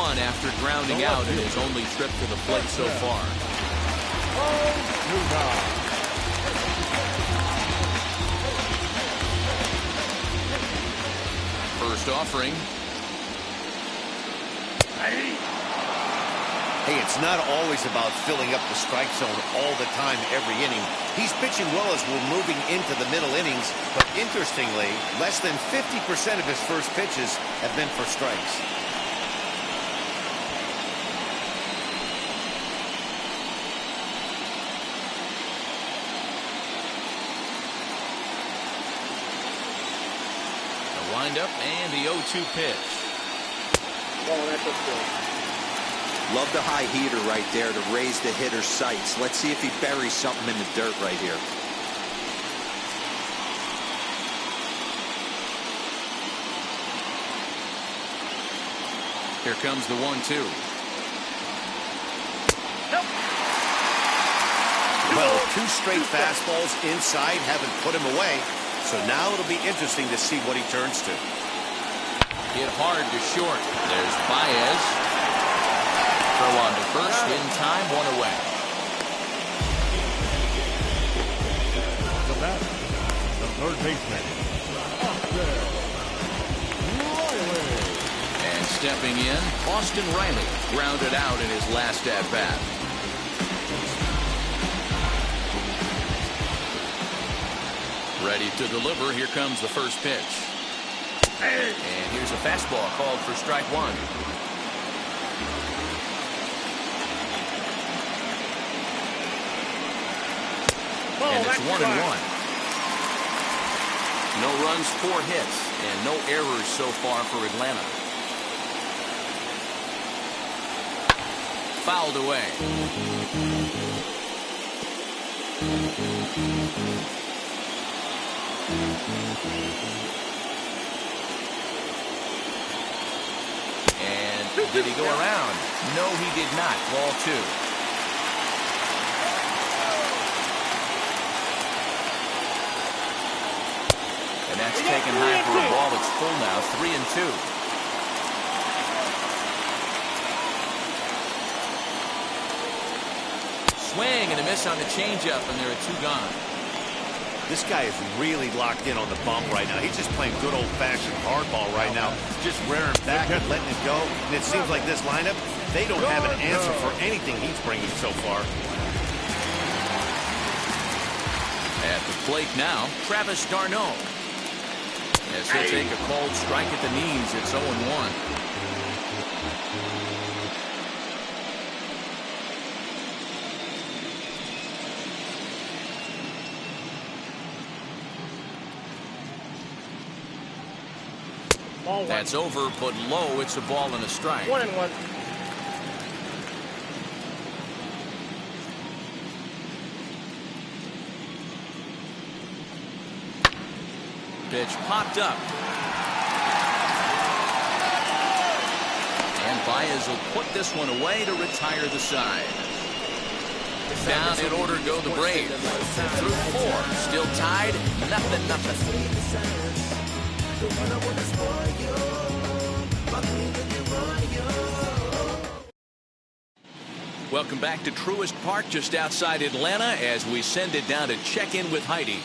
one after grounding out in his only trip to the plate so far. First offering. Hey, it's not always about filling up the strike zone all the time every inning. He's pitching well as we're moving into the middle innings, but interestingly, less than 50% of his first pitches have been for strikes. The windup and the 0-2 pitch. Love the high heater right there to raise the hitter's sights. Let's see if he buries something in the dirt right here. Here comes the 1-2. Well, two straight fastballs inside haven't put him away. So now it'll be interesting to see what he turns to. Hit hard to short. There's Baez. Throw on to first in time, one away. The batter, the third baseman, and stepping in, Austin Riley grounded out in his last at bat. Ready to deliver. Here comes the first pitch. And here's a fastball called for strike one. And it's 1-1. No runs, 4 hits, and no errors so far for Atlanta. Fouled away. And did he go around? No, he did not. Ball 2. And that's taken high for a ball. It's full now, 3-2. Swing and a miss on the changeup, and there are 2 gone. This guy is really locked in on the bump right now. He's just playing good old-fashioned hardball right now. Just rearing back and letting it go. And it seems like this lineup, they don't have an answer for anything he's bringing so far. At the plate now, Travis d'Arnaud. As he'll take a cold strike at the knees, it's 0-1. That's over, but low. It's a ball and a strike. 1-1. Pitch popped up. And Baez will put this one away to retire the side. Down in order go the Braves. Through 4. Still tied. 0-0. Welcome back to Truist Park just outside Atlanta as we send it down to check in with Heidi.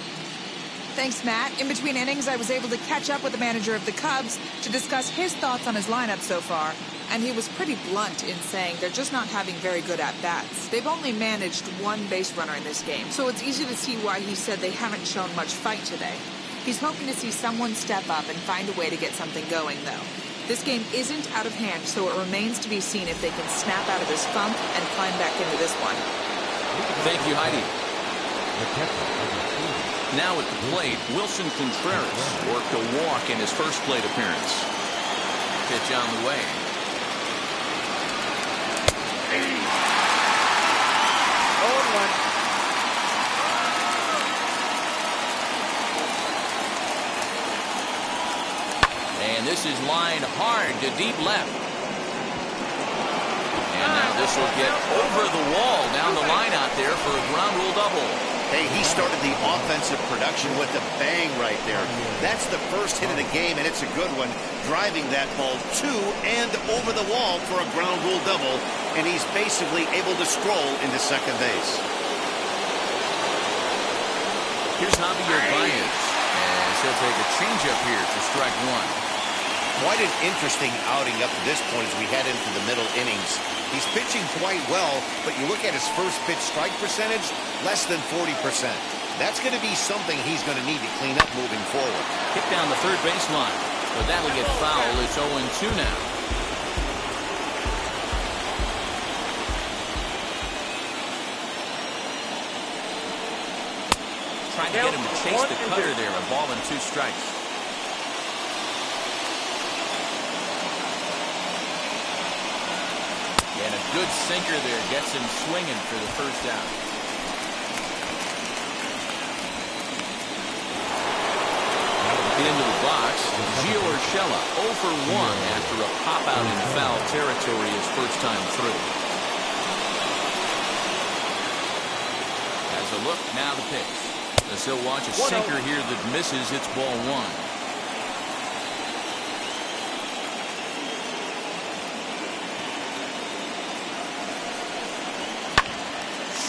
Thanks, Matt. In between innings, I was able to catch up with the manager of the Cubs to discuss his thoughts on his lineup so far. And he was pretty blunt in saying they're just not having very good at-bats. They've only managed 1 base runner in this game, so it's easy to see why he said they haven't shown much fight today. He's hoping to see someone step up and find a way to get something going, though. This game isn't out of hand, so it remains to be seen if they can snap out of this funk and climb back into this one. Thank you, Heidi. Now at the plate, Wilson Contreras worked a walk in his first plate appearance. Pitch on the way. And this is lined hard to deep left. And now this will get over the wall down the line out there for a ground rule double. Hey, he started the offensive production with a bang right there. That's the first hit of the game, and it's a good one, driving that ball to and over the wall for a ground rule double, and he's basically able to stroll into second base. Here's Javier Baez, as he'll take a changeup here to strike one. Quite an interesting outing up to this point as we head into the middle innings. He's pitching quite well, but you look at his first pitch strike percentage, less than 40%. That's going to be something he's going to need to clean up moving forward. Kick down the third baseline, but that'll get foul. It's 0-2 now. Trying to get him to chase the cutter there. A ball and 2 strikes. And a good sinker there gets him swinging for the first out. Get into the box. Gio Urshela 0 for 1 after a pop out in foul territory his first time through. Has a look, now the pitch. As he'll watch a sinker here that misses, it's ball 1.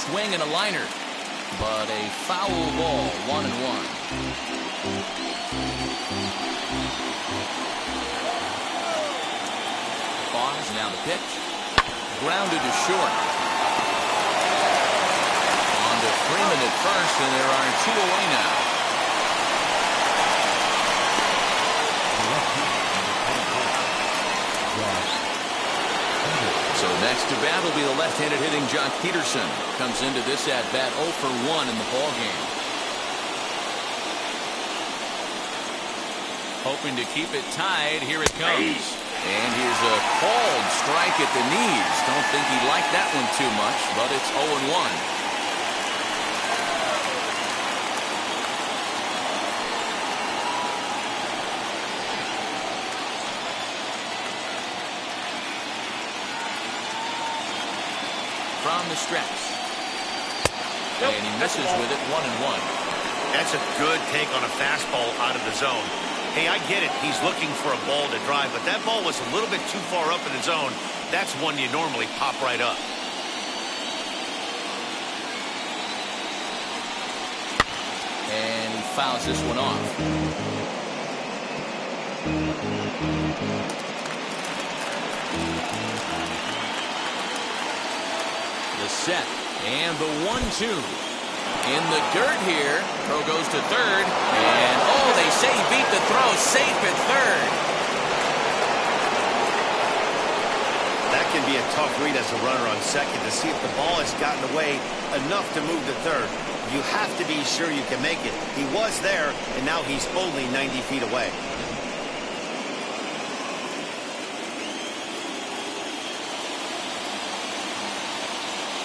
Swing and a liner, but a foul ball, 1-1. Pause, now the pitch. Grounded to short. On to Freeman at first, and there are 2 away now. So next to bat will be the left-handed hitting Jock Peterson. Comes into this at-bat 0 for 1 in the ballgame. Hoping to keep it tied. Here it comes. And here's a called strike at the knees. Don't think he liked that one too much, but it's 0-1. From the stretch. And he misses with it, 1-1. That's a good take on a fastball out of the zone. Hey, I get it. He's looking for a ball to drive, but that ball was a little bit too far up in the zone. That's one you normally pop right up. And he fouls this one off. The set and the 1-2 in the dirt here. Throw goes to third, and oh, they say he beat the throw, safe at third. That can be a tough read as a runner on second to see if the ball has gotten away enough to move to third. You have to be sure you can make it. He was there, and now he's only 90 feet away.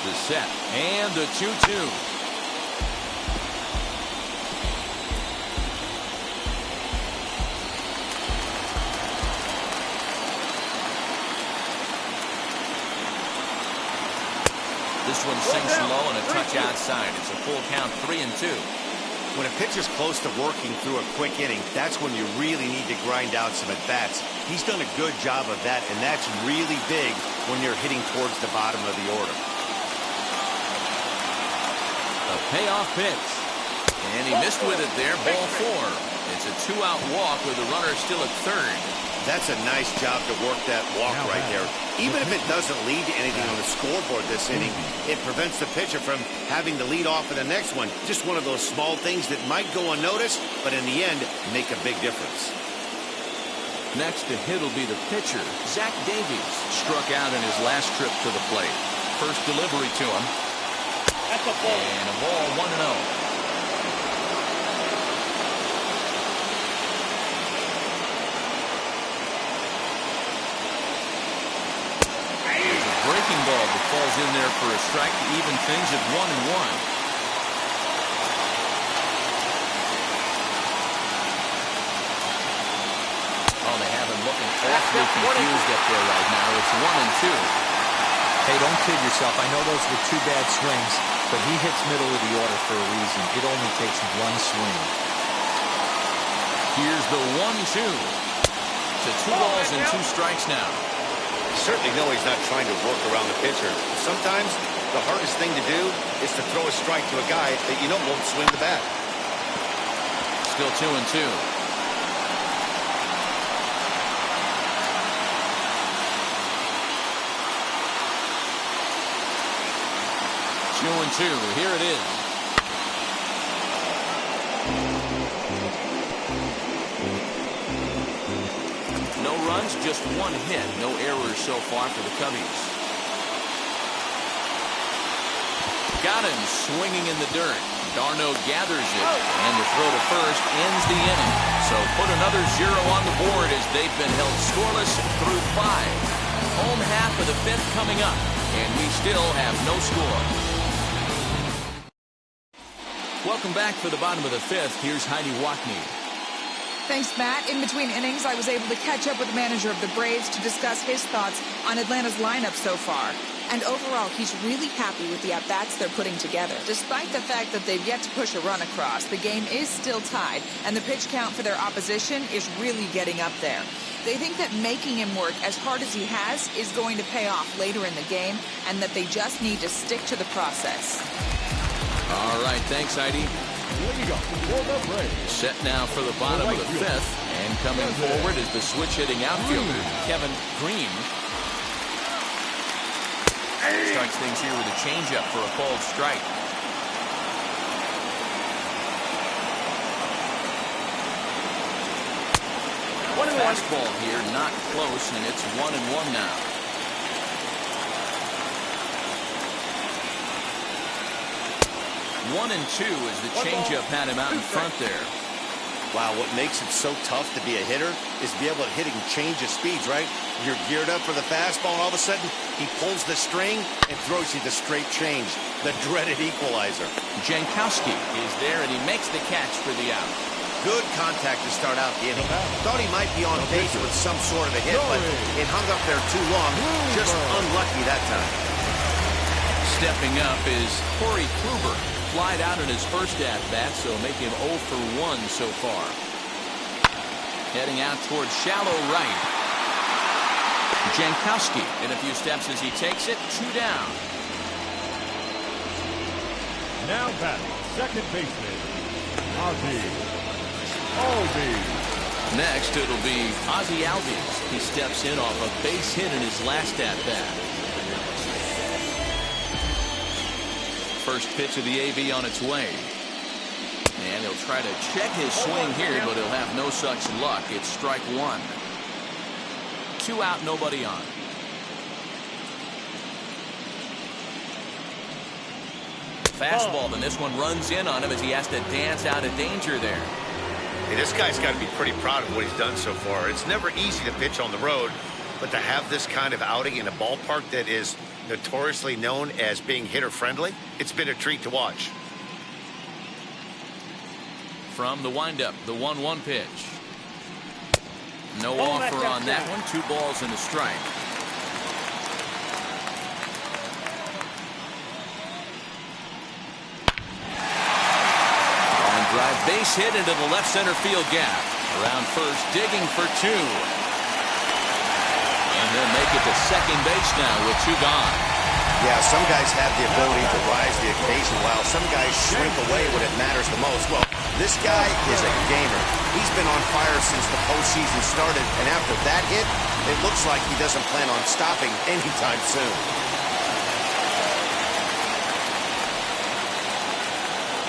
The set and the 2-2. This one sinks low and a touch outside. It's a full count, 3-2. When a pitcher's close to working through a quick inning, that's when you really need to grind out some at-bats. He's done a good job of that, and that's really big when you're hitting towards the bottom of the order. A payoff pitch. And he missed with it there, ball 4. It's a 2-out walk with the runner still at third. That's a nice job to work that walk right there. Even if it doesn't lead to anything on the scoreboard this inning, it prevents the pitcher from having to lead off in the next one. Just one of those small things that might go unnoticed, but in the end, make a big difference. Next to hit will be the pitcher, Zach Davies. Struck out in his last trip to the plate. First delivery to him. That's a ball. And a ball, 1-0. Breaking ball that falls in there for a strike to even things at 1-1. Oh, they have him looking awfully confused up there right now. It's 1-2. Hey, don't kid yourself. I know those were 2 bad swings, but he hits middle of the order for a reason. It only takes one swing. Here's the 1-2. To 2 balls and 2 strikes now. You certainly know he's not trying to work around the pitcher. Sometimes the hardest thing to do is to throw a strike to a guy that you know won't swing the bat. Still 2-2. 2-2. Here it is. No runs, just 1 hit. No errors so far for the Cubbies. Got him swinging in the dirt. Darno gathers it, and the throw to first ends the inning. So put another 0 on the board as they've been held scoreless through 5. Home half of the 5th coming up, and we still have no score. Welcome back for the bottom of the 5th. Here's Heidi Wackney. Thanks, Matt. In between innings, I was able to catch up with the manager of the Braves to discuss his thoughts on Atlanta's lineup so far. And overall, he's really happy with the at-bats they're putting together. Despite the fact that they've yet to push a run across, the game is still tied, and the pitch count for their opposition is really getting up there. They think that making him work as hard as he has is going to pay off later in the game, and that they just need to stick to the process. All right, thanks, Heidi. Leading up for the Braves. Set now for the bottom of the 5th, and coming forward is the switch-hitting outfielder, Kevin Green. Strikes things here with a changeup for a called strike. Fastball here, not close, and it's 1-1 now. 1-2 as the changeup had him out in front there. Wow, what makes it so tough to be a hitter is be able to hit and change of speeds, right? You're geared up for the fastball, and all of a sudden, he pulls the string and throws you the straight change, the dreaded equalizer. Jankowski is there, and he makes the catch for the out. Good contact to start out the inning. Thought he might be on base with some sort of a hit, but it hung up there too long. Just unlucky that time. Stepping up is Corey Kluber. Flied out in his first at-bat, so make him 0 for 1 so far. Heading out towards shallow right. Jankowski in a few steps as he takes it. 2 down. Now batting, second baseman, Ozzie Albies. Next, it'll be Ozzie Albies. He steps in off a base hit in his last at-bat. First pitch of the AV on its way. And he'll try to check his swing here, but he'll have no such luck. It's strike 1. 2 out, nobody on. Fastball, then this one runs in on him as he has to dance out of danger there. Hey, this guy's got to be pretty proud of what he's done so far. It's never easy to pitch on the road, but to have this kind of outing in a ballpark that is notoriously known as being hitter-friendly, it's been a treat to watch. From the windup, the 1-1 pitch. No offer on that one. 2 balls and a strike. Line drive base hit into the left center field gap. Around first, digging for 2. And he'll make it to second base now with 2 gone. Yeah, some guys have the ability to rise the occasion while some guys shrink away when it matters the most. Well, this guy is a gamer. He's been on fire since the postseason started, and after that hit, it looks like he doesn't plan on stopping anytime soon.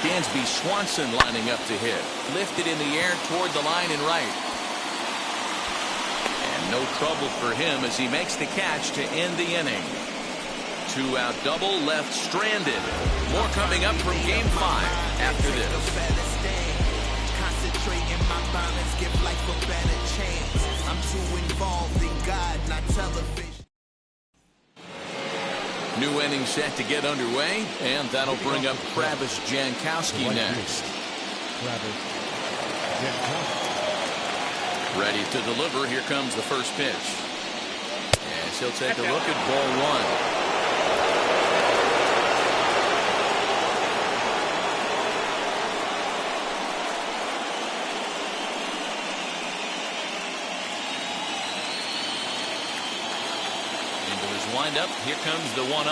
Dansby Swanson lining up to hit. Lifted in the air toward the line and right. And no trouble for him as he makes the catch to end the inning. 2-out double left stranded. More coming up from Game 5 after this. I'm too involved in God, not television. New inning set to get underway, and that'll bring up Travis Jankowski next. Ready to deliver. Here comes the first pitch. As he'll take a look at ball 1. windup. Here comes the 1-0.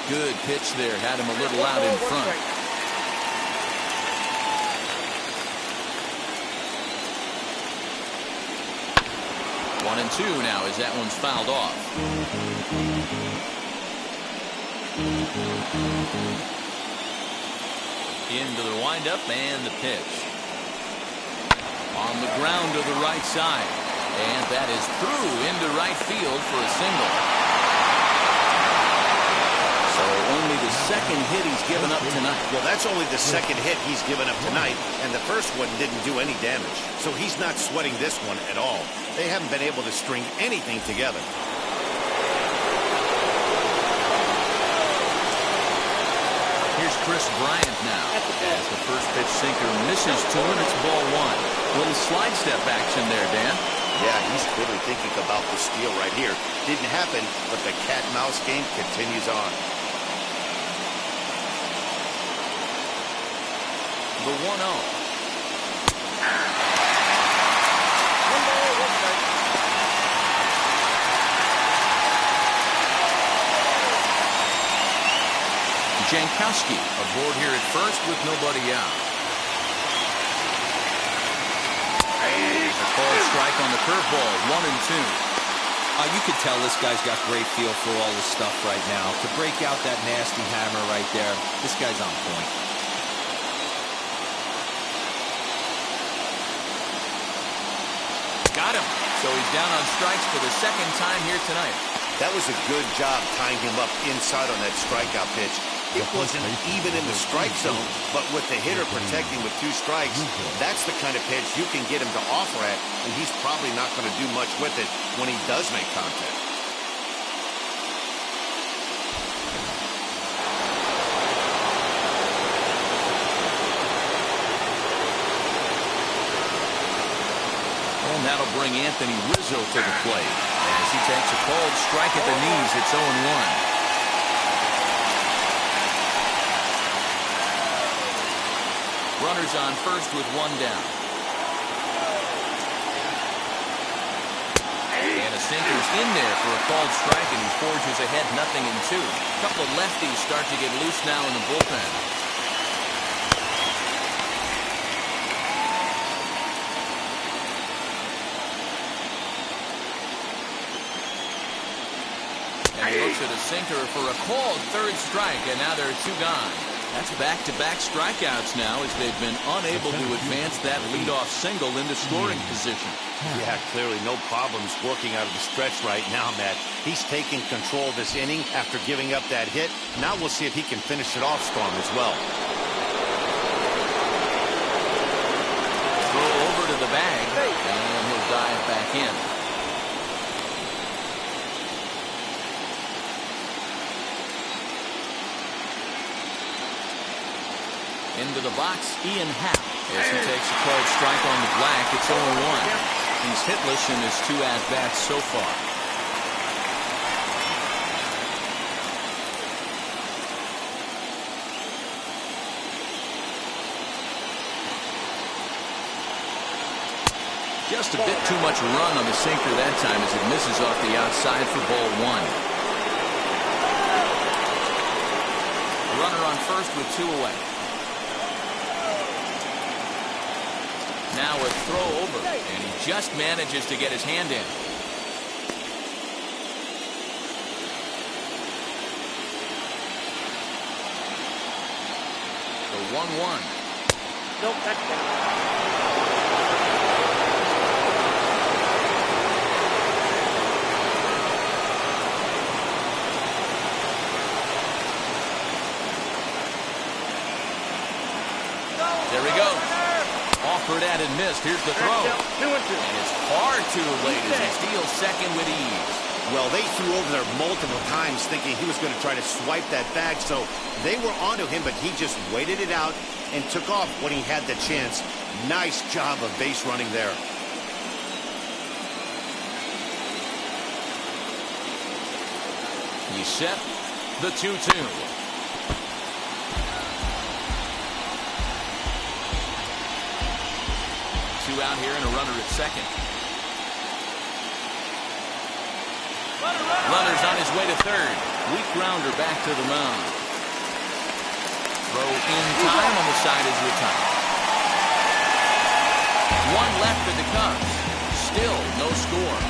Good pitch there. Had him a little out in front. 1-2 now as that one's fouled off. Into the windup and the pitch. On the ground to the right side. And that is through into right field for a single. So only the second hit he's given up tonight. Well, that's only the second hit he's given up tonight, and the first one didn't do any damage. So he's not sweating this one at all. They haven't been able to string anything together. Here's Chris Bryant now. As the first pitch sinker misses to him, it's ball one. Little slide step action there, Dan. Yeah, he's clearly thinking about the steal right here. Didn't happen, but the cat-mouse game continues on. The 1-0. Jankowski aboard here at first with nobody out. There's a called strike on the curveball. 1-2. You could tell this guy's got great feel for all this stuff right now. To break out that nasty hammer right there, this guy's on point. Got him. So he's down on strikes for the second time here tonight. That was a good job tying him up inside on that strikeout pitch. It wasn't even in the strike zone, but with the hitter protecting with 2 strikes, that's the kind of pitch you can get him to offer at, and he's probably not going to do much with it when he does make contact. And that'll bring Anthony Rizzo to the plate. As he takes a called strike at the knees, it's 0-1. Runners on first with 1 down. And a sinker's in there for a called strike, and he forges ahead 0-2. A couple of lefties start to get loose now in the bullpen. And he looks at a sinker for a called third strike, and now there are 2 gone. That's back-to-back strikeouts now as they've been unable to advance that leadoff single into scoring position. Yeah, clearly no problems working out of the stretch right now, Matt. He's taking control of this inning after giving up that hit. Now we'll see if he can finish it off strong as well. Throw over to the bag, and he'll dive back in. Into the box, Ian Happ, as he takes a called strike on the black. It's 0-1. He's hitless in his 2 at-bats so far. Just a bit too much run on the sinker that time as it misses off the outside for ball 1. A runner on first with 2 away. Now a throw over, and he just manages to get his hand in. The 1-1. Nope, that's There he goes. Offered at and missed. Here's the throw. 2-2. And it's far too late as he steals second with ease. Well, they threw over there multiple times thinking he was going to try to swipe that bag, so they were onto him, but he just waited it out and took off when he had the chance. Nice job of base running there. He's set. The 2-2. Out here and a runner at second. on his way to third. Weak grounder back to the mound. Throw in time on the side is retired. One left for the Cubs. Still no score.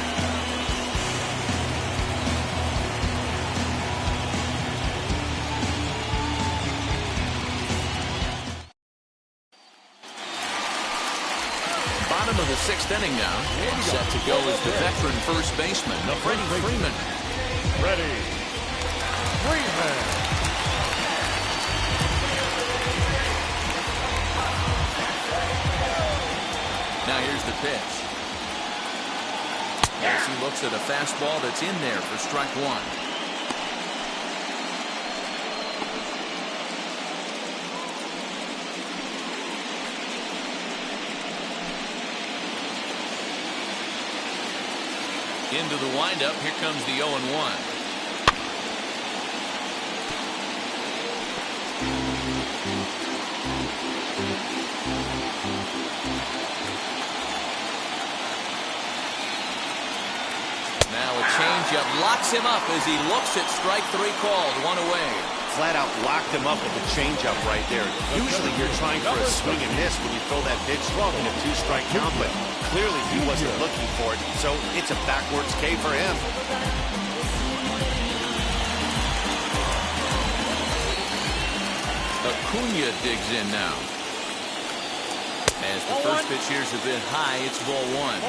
Bottom of the sixth inning now. And set to go is the veteran first baseman, Freddie Freeman. Freddie Freeman. Now here's the pitch. As he looks at a fastball that's in there for strike one. Into the windup. Here comes the 0-1. Now a changeup locks him up as he looks at strike three called. One away. Flat out locked him up with the changeup right there. Usually you're trying for a swing and miss when you throw that pitch in a two-strike count, but clearly he wasn't looking for it, so it's a backwards K for him. Acuna digs in now. As the first pitch here is a bit high, it's ball one.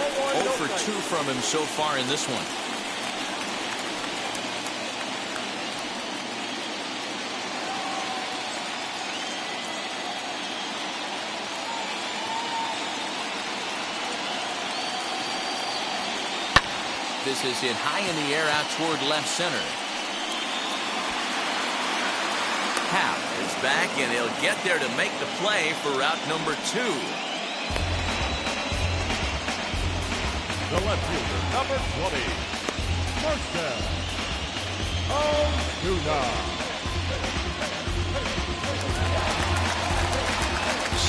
0 for 2 from him so far in this one. This is hit high in the air out toward left center. Happ is back, and he'll get there to make the play for route number 2. The left fielder, number 20. First down. Ozuna.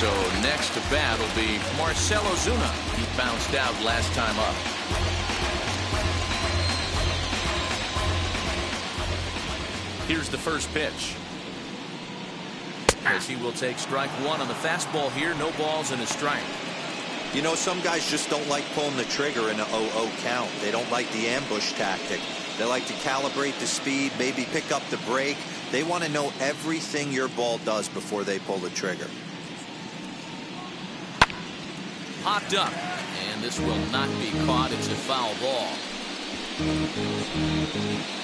So next to bat will be Marcell Ozuna. He bounced out last time up. Here's the first pitch. As he will take strike one on the fastball here. No balls and a strike. You know, some guys just don't like pulling the trigger in an 0-0 count. They don't like the ambush tactic. They like to calibrate the speed, maybe pick up the brake. They want to know everything your ball does before they pull the trigger. Popped up, and this will not be caught. It's a foul ball.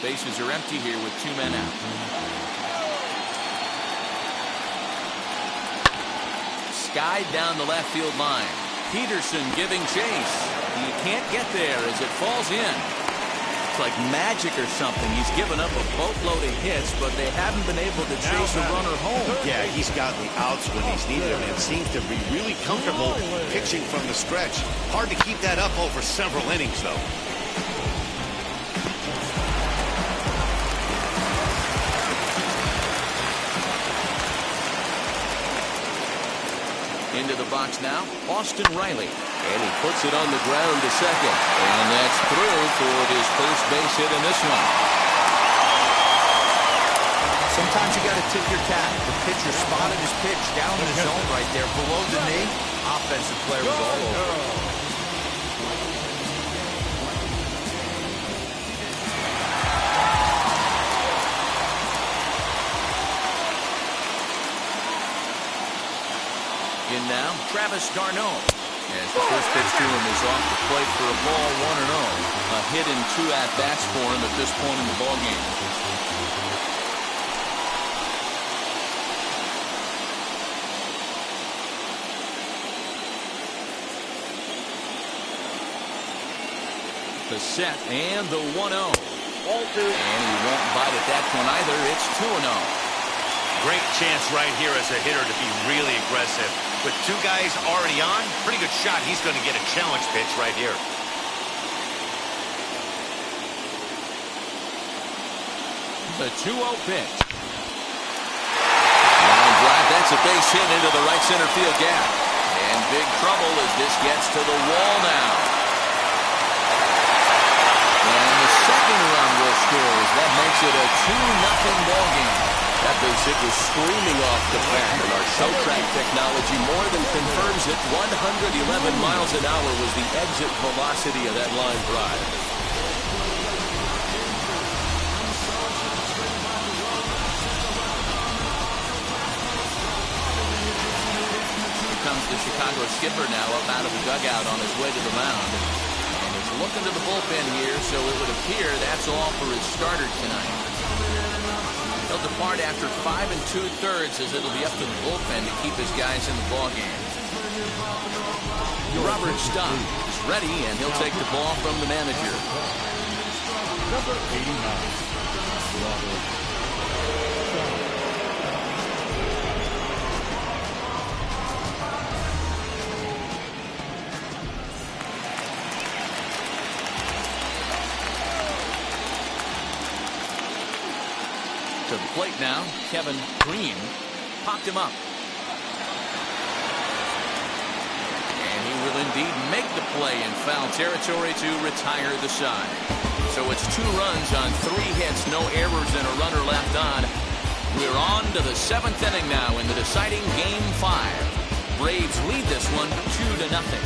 Bases are empty here with 2 men out. Skied down the left field line. Peterson giving chase. He can't get there as it falls in. It's like magic or something. He's given up a boatload of hits, but they haven't been able to chase a runner home. Yeah, he's gotten the outs when he's needed them and seems to be really comfortable pitching from the stretch. Hard to keep that up over several innings, though. Into the box now, Austin Riley. And he puts it on the ground to second. And that's through for his first base hit in this one. Sometimes you got to tip your cap. The pitcher spotted his pitch down in the zone right there below the knee. Offensive player was all over. In now, Travis d'Arnaud. As the first pitch to him is off the plate for a ball, 1-0. A hit in 2 at-bats for him at this point in the ballgame. The set and the 1-0. And he won't bite at that one either. It's 2-0. Great chance right here as a hitter to be really aggressive. With 2 guys already on, pretty good shot. He's going to get a challenge pitch right here. The 2-0 pitch. Line drive, that's a base hit into the right center field gap. And big trouble as this gets to the wall now. And the second run will score as that a 2-0 ball game. That base hit was screaming off the bat, and our show track technology more than confirms it. 111 miles an hour was the exit velocity of that line drive. Here comes the Chicago skipper now up out of the dugout on his way to the mound. And he's looking to the bullpen here, so it would appear that's all for his starter tonight. He'll depart after 5 2/3 as it'll be up to the bullpen to keep his guys in the ballgame. Robert Stock is ready, and he'll take the ball from the manager. Number 89, Robert Stock. To the plate now, Kevin Green popped him up. And he will indeed make the play in foul territory to retire the side. So it's 2 runs on 3 hits, no errors, and a runner left on. We're on to the 7th inning now in the deciding Game 5. Braves lead this one 2-0.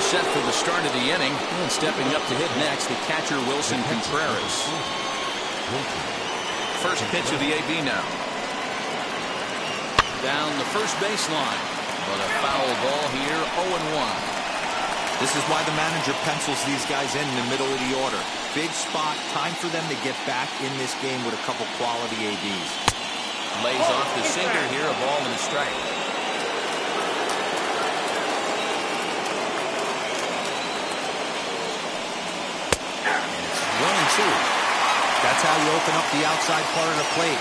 Set for the start of the inning, and stepping up to hit next, the catcher Wilson Contreras. First pitch of the AB now. Down the first baseline, but a foul ball here, 0-1. This is why the manager pencils these guys in the middle of the order. Big spot, time for them to get back in this game with a couple quality ABs. Lays off the sinker here, a ball and a strike. That's how you open up the outside part of the plate.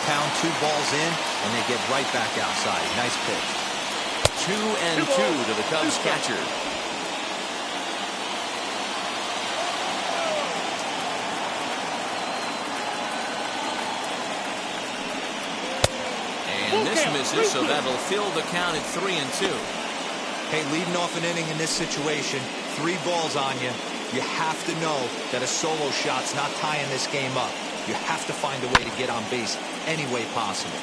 Pound 2 balls in, and they get right back outside. Nice pitch. 2-2 to the Cubs catcher. And this misses, so that'll fill the count at 3-2. Hey, leading off an inning in this situation, 3 balls on you. You have to know that a solo shot's not tying this game up. You have to find a way to get on base any way possible.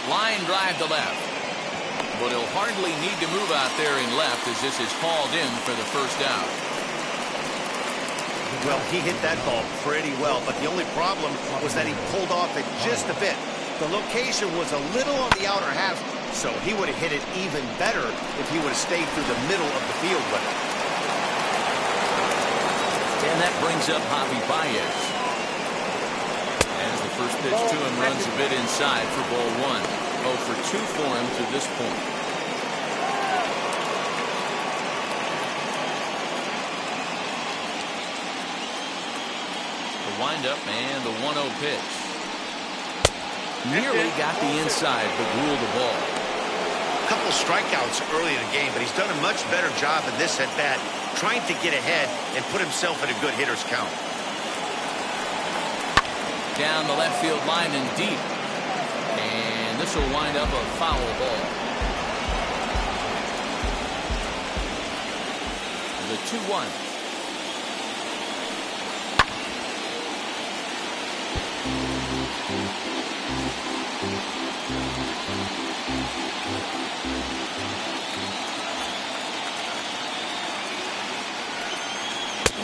Line drive to left. But he'll hardly need to move out there in left as this is hauled in for the first out. Well, he hit that ball pretty well, but the only problem was that he pulled off it just a bit. The location was a little on the outer half, so he would have hit it even better if he would have stayed through the middle of the field with it. And that brings up Javi Baez. As the first pitch to him runs a bit inside for ball 1. 0 for 2 for him to this point. Windup and the 1-0 pitch. Nearly got the inside, but ruled the ball. A couple strikeouts early in the game, but he's done a much better job in this at bat, trying to get ahead and put himself in a good hitter's count. Down the left field line and deep. And this will wind up a foul ball. The 2-1.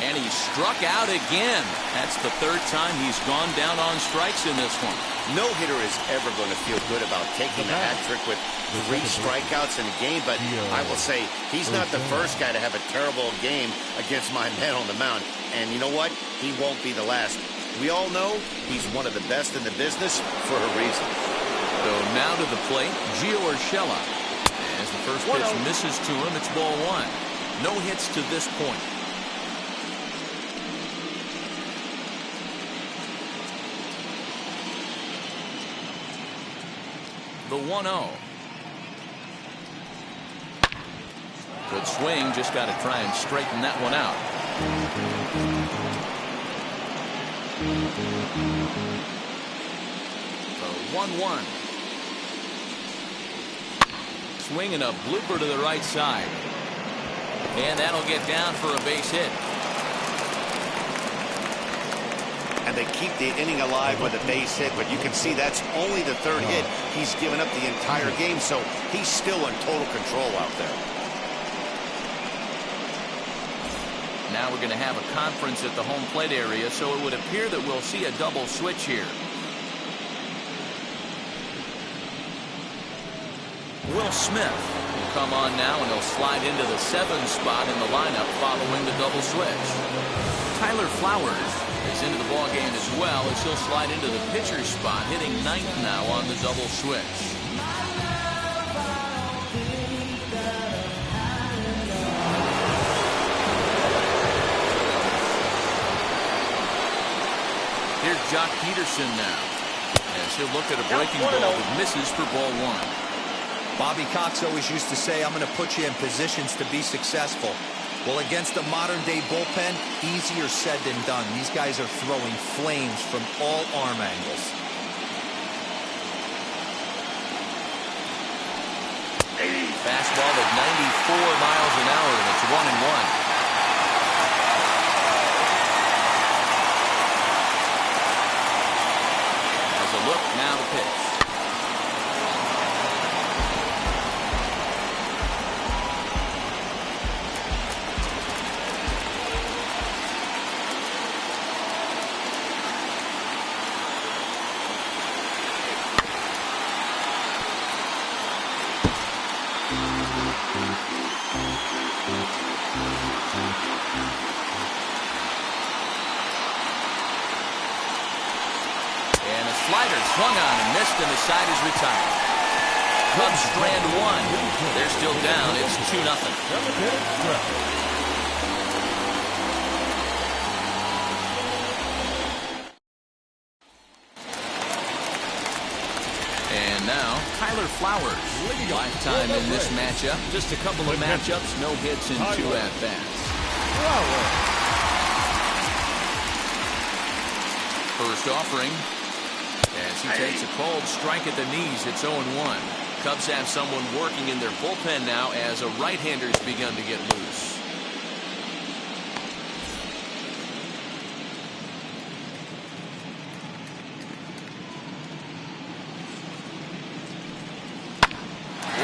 And he struck out again. That's the 3rd time he's gone down on strikes in this one. No hitter is ever going to feel good about taking a hat trick with 3 strikeouts in a game, but I will say he's not the first guy to have a terrible game against my man on the mound. And you know what? He won't be the last. We all know he's one of the best in the business for a reason. So now to the plate, Gio Urshela. As the first pitch misses to him, it's ball 1. No hits to this point. The 1-0. Good swing, just got to try and straighten that one out. The 1-1. Swinging a blooper to the right side. And that'll get down for a base hit. And they keep the inning alive with a base hit, but you can see that's only the third hit. He's given up the entire game, so he's still in total control out there. Now we're going to have a conference at the home plate area, so it would appear that we'll see a double switch here. Will Smith will come on now, and he'll slide into the 7th spot in the lineup following the double switch. Tyler Flowers is into the ball game as well, as he'll slide into the pitcher's spot, hitting 9th now on the double switch. Here's Jock Peterson now, as he'll look at a breaking ball that misses for ball 1. Bobby Cox always used to say, I'm going to put you in positions to be successful. Well, against a modern-day bullpen, easier said than done. These guys are throwing flames from all arm angles. Fastball at 94 miles an hour, and it's 1-1. As a look, now the pitch. Slider swung on and missed, and the side is retired. Cubs strand 1. They're still down. It's 2-0. And now Tyler Flowers. Lifetime in this matchup. Just a couple of matchups, no hits in 2 at-bats. First offering. As he takes a cold strike at the knees, it's 0-1. Cubs have someone working in their bullpen now, as a right-hander's begun to get loose.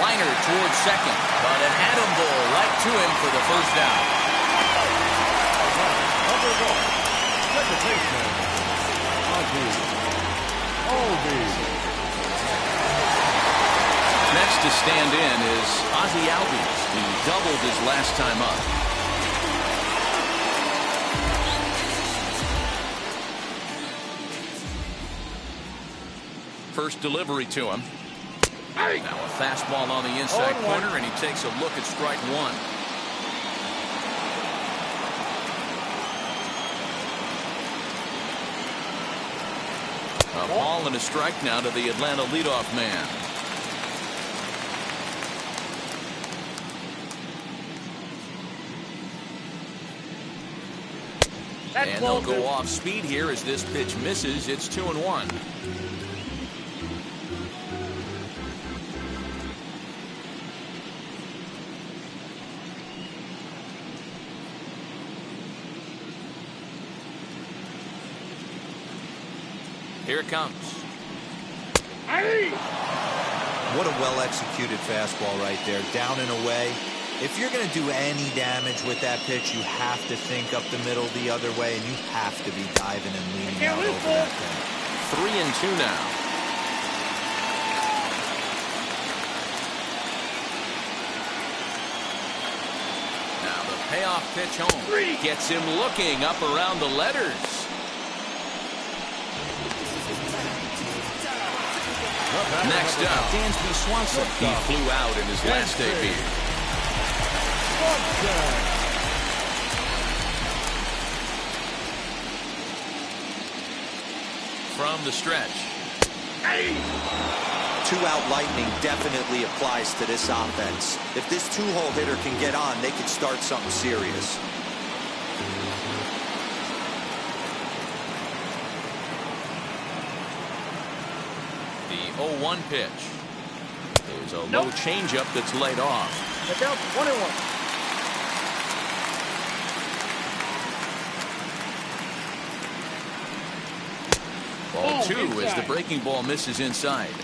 Liner towards second, but an atom ball right to him for the first down. Second baseman, Next to stand in is Ozzie Albies. He doubled his last time up. First delivery to him. Now a fastball on the inside corner, and he takes a look at strike 1. A ball and a strike now to the Atlanta leadoff man. And they'll go off speed here as this pitch misses. It's 2-1. Here it comes. What a well-executed fastball right there. Down and away. If you're going to do any damage with that pitch, you have to think up the middle the other way, and you have to be diving and leaning out over that thing. 3-2 now. Now the payoff pitch home. Gets him looking up around the letters. Next up, Dansby Swanson. He flew out in his last debut. From the stretch. Two-out lightning definitely applies to this offense. If this two-hole hitter can get on, they could start something serious. 0-1 pitch. There's a low changeup that's laid off. Look out, 1-1. Ball 2 as the breaking ball misses inside.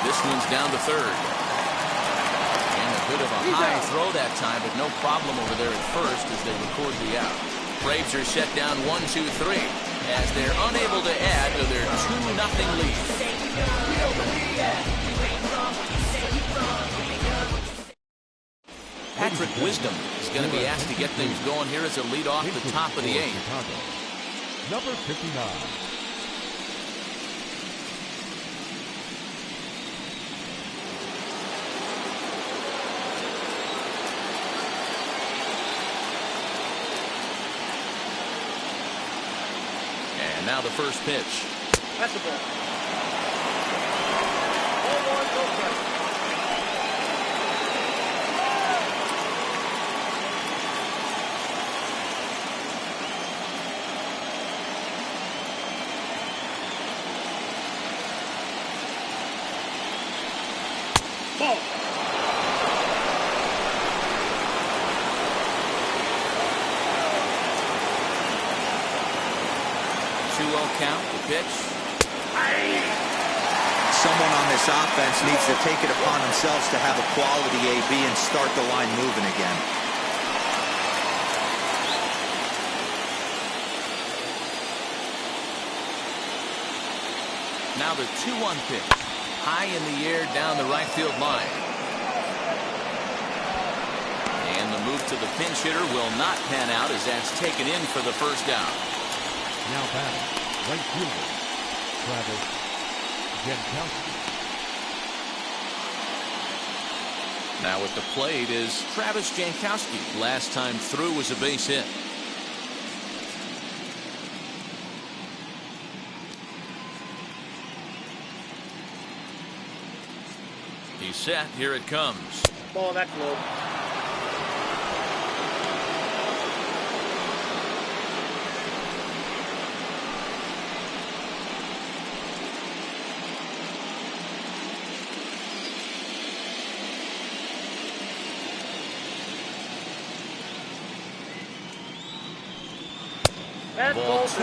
This one's down to third. And a bit of a high throw that time, but no problem over there at first as they record the out. Braves are set down 1-2-3 as they're unable to add to their 2-0 lead. Patrick Wisdom is going to be asked to get things going here as a lead off the top of the 8th. Number 59. And now the first pitch. That's the ball. 1-1, go strike. Ball. 2-0 count, the pitch. Someone on this offense needs to take it upon themselves to have a quality AB and start the line moving again. Now the 2-1 pitch. High in the air down the right field line. And the move to the pinch hitter will not pan out as that's taken in for the first out. Now back, right fielder, Travis Jankowski. Now at the plate is Travis Jankowski. Last time through was a base hit. He's set. Here it comes. Ball, that's low. That's Ball ball 2.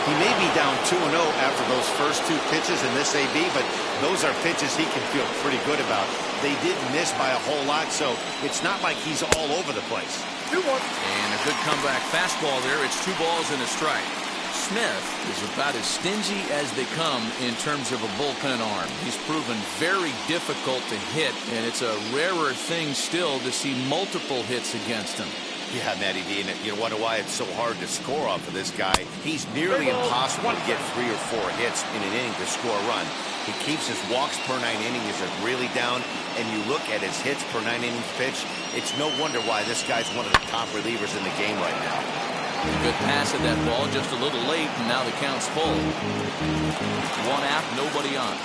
He may be down 2-0 after those first 2 pitches in this AB, but those are pitches he can feel pretty good about. They did miss by a whole lot, so it's not like he's all over the place. 2-1. And a good comeback fastball there. It's 2 balls and a strike. Smith is about as stingy as they come in terms of a bullpen arm. He's proven very difficult to hit, and it's a rarer thing still to see multiple hits against him. Yeah, Matty D, and you wonder why it's so hard to score off of this guy. He's nearly impossible to get 3 or 4 hits in an inning to score a run. He keeps his walks per 9 innings really down, and you look at his hits per 9 innings pitch, it's no wonder why this guy's one of the top relievers in the game right now. Good pass at that ball, just a little late, and now the count's full. 1 out, nobody on.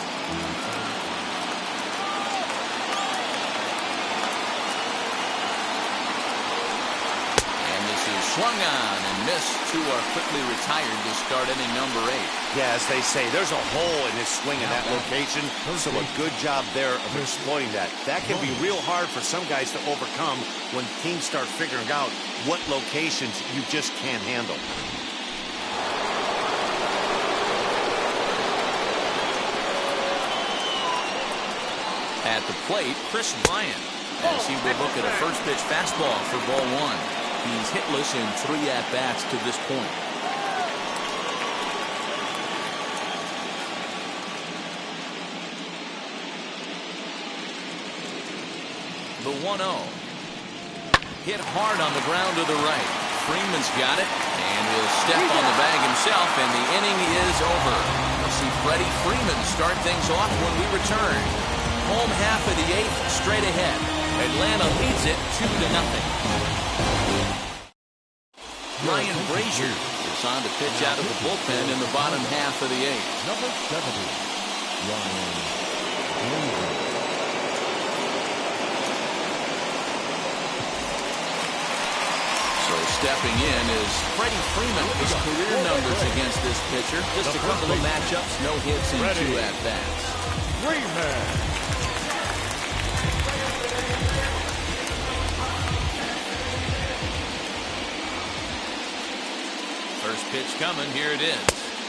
Swung on and missed. 2 are quickly retired to start inning number 8. Yeah, as they say, there's a hole in his swing in that location, so a good job there of exploiting that. That can be real hard for some guys to overcome when teams start figuring out what locations you just can't handle. At the plate, Chris Bryant, as he will look at a first pitch fastball for ball 1. He's hitless in 3 at-bats to this point. The 1-0. Hit hard on the ground to the right. Freeman's got it, and he'll step on the bag himself, and the inning is over. We'll see Freddie Freeman start things off when we return. Home half of the 8th, straight ahead. Atlanta leads it 2-0. Ryan Brazier is on to pitch out of the bullpen in the bottom half of the 8th. Number 70, Ryan Brazier. So stepping in is Freddie Freeman. His career numbers against this pitcher. Just a couple of matchups, no hits in 2 at-bats. Freeman. First pitch coming. Here it is.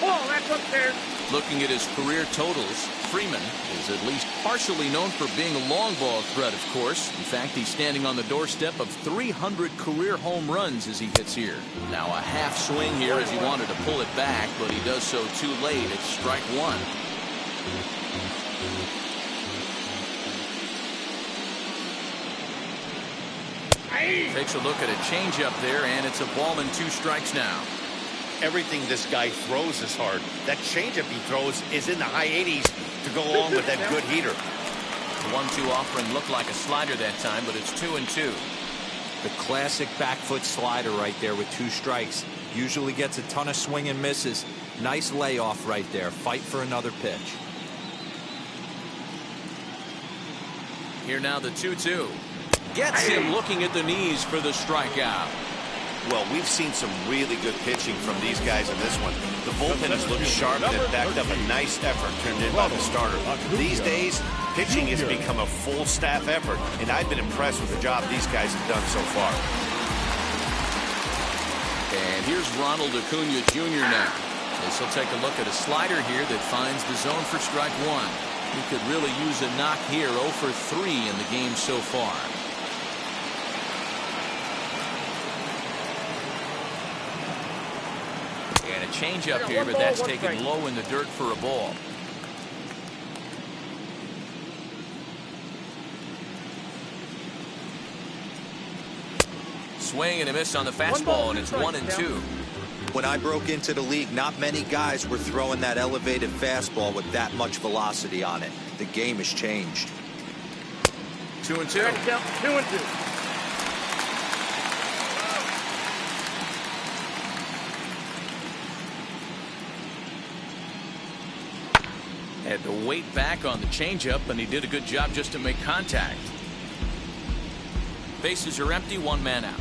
Oh, that's upstairs. Looking at his career totals, Freeman is at least partially known for being a long ball threat, of course. In fact, he's standing on the doorstep of 300 career home runs as he hits here. Now a half swing here as he wanted to pull it back, but he does so too late. It's strike 1. Takes a look at a changeup there, and it's a ball and 2 strikes now. Everything this guy throws is hard. That changeup he throws is in the high 80s to go along with that good heater. The 1-2 offering looked like a slider that time, but it's 2-2. The classic back foot slider right there with 2 strikes. Usually gets a ton of swing and misses. Nice layoff right there. Fight for another pitch. Here now the 2-2. Gets him looking at the knees for the strikeout. Well, we've seen some really good pitching from these guys in this one. The bullpen has looked sharp and it backed up a nice effort turned in by the starter. These days, pitching has become a full staff effort, and I've been impressed with the job these guys have done so far. And here's Ronald Acuna Jr. now. This will take a look at a slider here that finds the zone for strike 1. He could really use a knock here. 0 for 3 in the game so far. And a changeup here, but that's taken low in the dirt for a ball. Swing and a miss on the fastball, and it's 1-2. When I broke into the league, not many guys were throwing that elevated fastball with that much velocity on it. The game has changed. 2-2. 2-2. Had to wait back on the changeup, and he did a good job just to make contact. Bases are empty, 1 man out.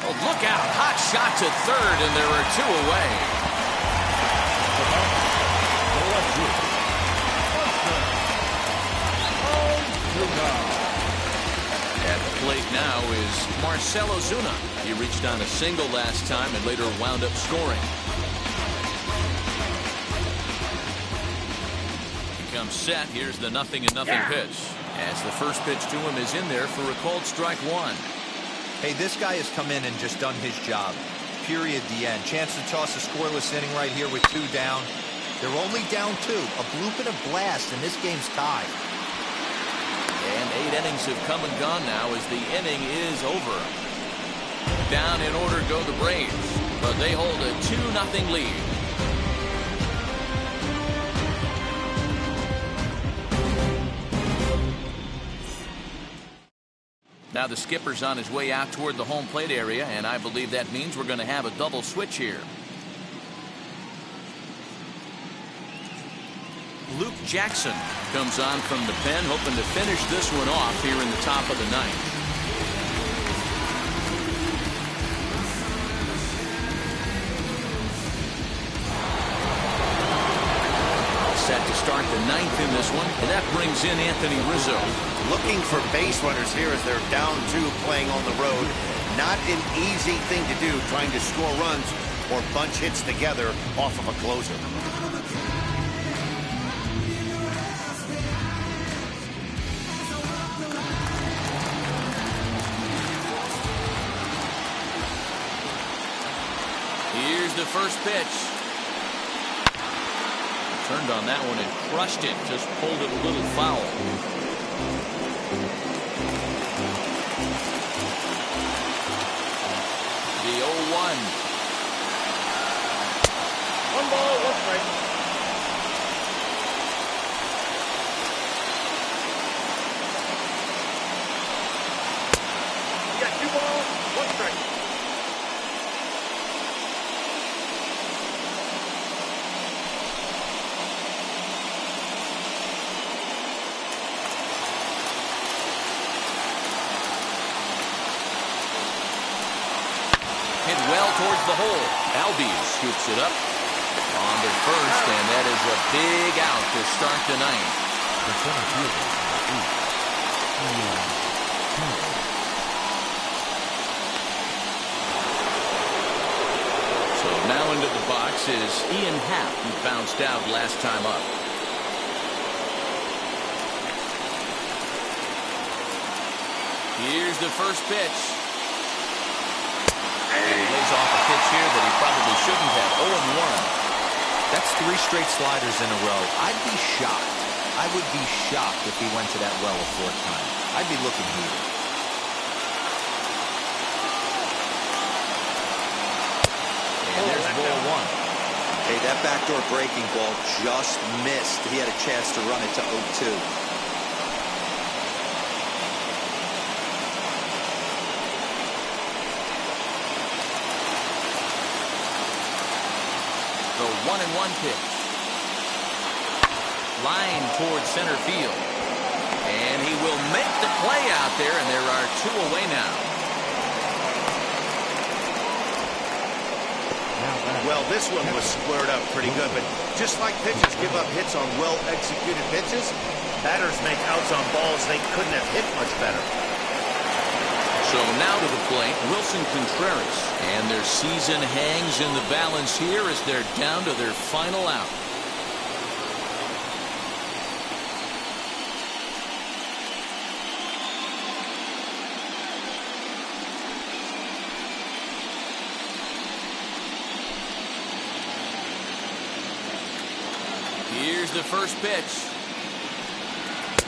Oh, look out. Hot shot to third, and there are 2 away. At the plate now is Marcell Ozuna. He reached on a single last time and later wound up scoring. He comes set. Here's the 0-0 pitch. As the first pitch to him is in there for a called strike 1. Hey, this guy has come in and just done his job. Period. The end. Chance to toss a scoreless inning right here with 2 down. They're only down 2. A bloop and a blast, and this game's tied. And 8 innings have come and gone now as the inning is over. Down in order go the Braves, but they hold a 2-0 lead. Now the skipper's on his way out toward the home plate area, and I believe that means we're going to have a double switch here. Luke Jackson comes on from the pen, hoping to finish this one off here in the top of the 9th. Set to start the 9th in this one, and that brings in Anthony Rizzo. Looking for base runners here as they're down 2 playing on the road. Not an easy thing to do, trying to score runs or bunch hits together off of a closer. Here's the first pitch. Turned on that one and crushed it. Just pulled it a little foul. The 0-1. 1 ball, 1 strike. You got 2 balls, 1 strike. towards the hole. Albies scoops it up on to first, and that is a big out to start the ninth. The center fielder, So now into the box is Ian Happ, who bounced out last time up. Here's the first pitch. And he lays off a pitch here that he probably shouldn't have. 0-1. That's 3 straight sliders in a row. I'd be shocked. I would be shocked if he went to that well a 4th time. I'd be looking here. And there's ball 1. Hey, that backdoor breaking ball just missed. He had a chance to run it to 0-2. The 1-1 pitch. Line towards center field. And he will make the play out there, and there are 2 away now. Well, this one was squared up pretty good, but just like pitchers give up hits on well-executed pitches, batters make outs on balls they couldn't have hit much better. So now to the plate, Wilson Contreras. And their season hangs in the balance here as they're down to their final out. Here's the first pitch.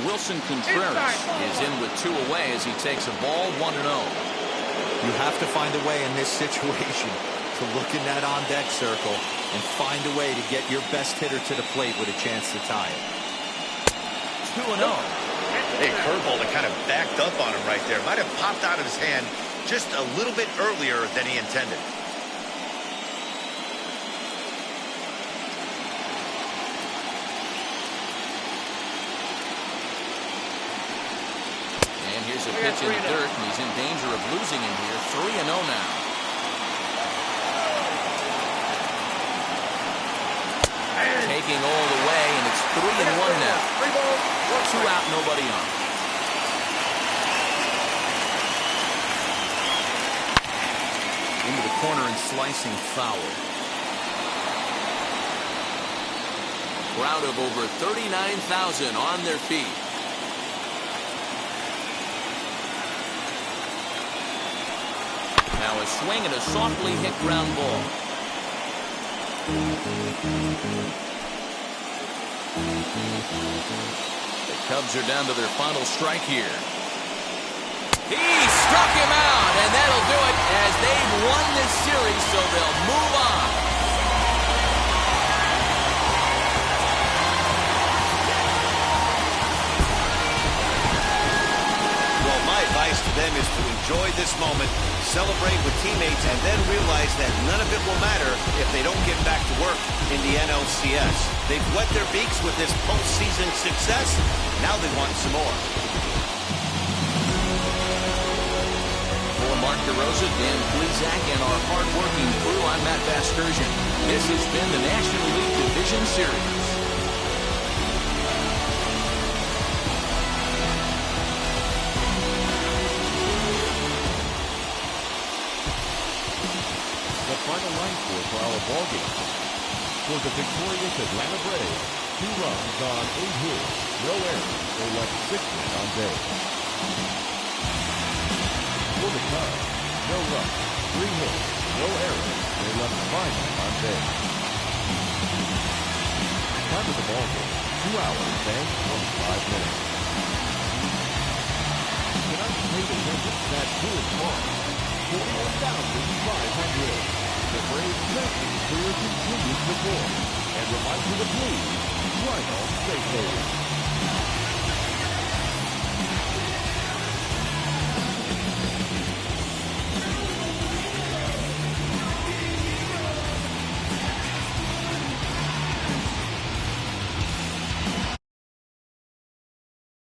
Wilson Contreras is in with 2 away as he takes a ball 1-0. You have to find a way in this situation to look in that on-deck circle and find a way to get your best hitter to the plate with a chance to tie it. 2-0. Hey, curveball that kind of backed up on him right there. Might have popped out of his hand just a little bit earlier than he intended. Here's a pitch in the dirt, and he's in danger of losing him here. 3-0 now. Taking all the way, and it's 3-1 now. 2 out, nobody on. Into the corner and slicing foul. Crowd of over 39,000 on their feet. Now a swing and a softly hit ground ball. The Cubs are down to their final strike here. He struck him out, and that'll do it as they've won this series, so they'll move on. My advice to them is to enjoy this moment, celebrate with teammates, and then realize that none of it will matter if they don't get back to work in the NLCS. They've wet their beaks with this postseason success. Now they want some more. For Mark DeRosa, Dan Plesac, and our hard-working crew, I'm Matt Vasgersian. This has been the National League Division Series. Final line score for our ball game. For the victorious Atlanta Braves, 2 runs on 8 hits, no errors. They left 6 men on base. For the Cubs, no runs, 3 hits, no errors. They left 5 men on base. Time of the ball game, 2 hours and 25 minutes. Tonight's paid attendance at Coors Park, 41,500. The Braves message for your continued support. And reminder to please, right on, stay safe.